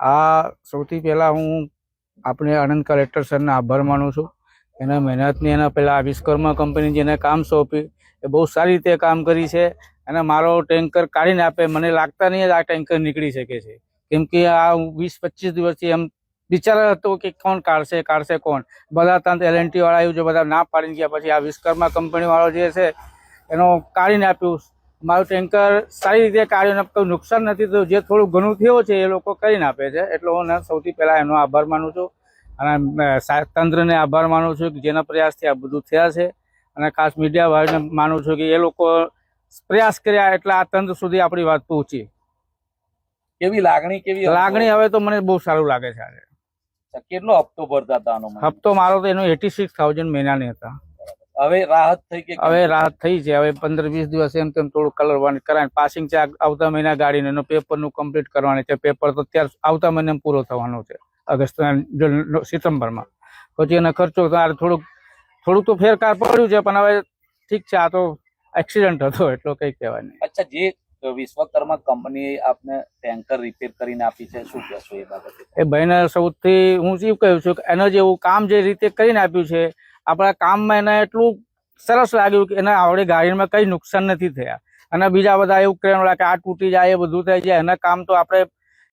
આ સૌથી પહેલા હું આપણે આણંદ કલેક્ટર સરને આભાર માનું છું. એના મહેનતની એના પહેલાં વિશ્વકર્મા કંપની જેને કામ સોંપ્યું એ બહુ સારી રીતે કામ કરી છે. અને મારો ટેન્કર કાઢીને આપે, મને લાગતા નહીં આ ટેન્કર નીકળી શકે છે, કેમ કે આ 20-25 દિવસથી એમ વિચાર હતો કે કોણ કાઢશે કોણ. બધા ત્યાં LNT વાળા આવ્યું છે, બધા ના પાડીને ગયા. પછી આ વિશ્વકર્મા કંપની વાળો જે છે એનો કાઢીને આપ્યું. મારું ટેન્કર સારી રીતે કાઢ્યું, કોઈ નુકસાન નથી થયું. જે થોડું ઘણું થયું છે એ લોકો કરીને આપે છે, એટલે હું સૌથી પહેલાં એનો આભાર માનું છું. અને તંત્રને આભાર માનું છું કે જેના પ્રયાસથી આ બધું થયા છે. અને ખાસ મીડિયા ભાઈને માનું છું કે એ લોકો પ્રયાસ કર્યા એટલે આ તંત્ર સુધી આપણી વાત પહોંચી. કેવી લાગણી હવે તો મને બહુ સારું લાગે છે. આજે કેટલો હપ્તો ભરતા હતા આનો? હપ્તો મારો તો એનો 86,000 મહિનાની હતા. હવે રાહત થઈ કે? હવે રાહત થઈ છે. હવે 15-20 દિવસ એમ તેમ થોડું કલર કરાય. પાસિંગ છે આવતા મહિના ગાડીને એનું પેપરનું કમ્પ્લીટ કરવાની છે. પેપર તો ત્યારે આવતા મહિને પૂરો થવાનો છે, ઓગસ્ટ સપ્ટેમ્બરમાં. પછી એનો ખર્ચો થોડુંક તો ફેરફાર પડ્યું છે, પણ હવે ઠીક છે. આ તો એક્સિડન્ટ હતો એટલો કઈ કહેવાય નહીં. અચ્છા, જે વિશ્વકર્મા કંપની આપને ટેન્કર રિપેર કરીને આપી છે, શું કહેશો એ બાબતે? એ ભાઈને સૌથી હું શું કહું છું કે એનો જેવું કામ જે રીતે કરીને આપ્યું છે, આપણા કામમાં એને એટલું સરસ લાગ્યું કે એના આવડે ગાડીમાં કંઈ નુકસાન નથી થયા. અને બીજા બધા એવું ક્રેન વાળા કે આ તૂટી જાય, એ બધું થઈ જાય. એના કામ તો આપણે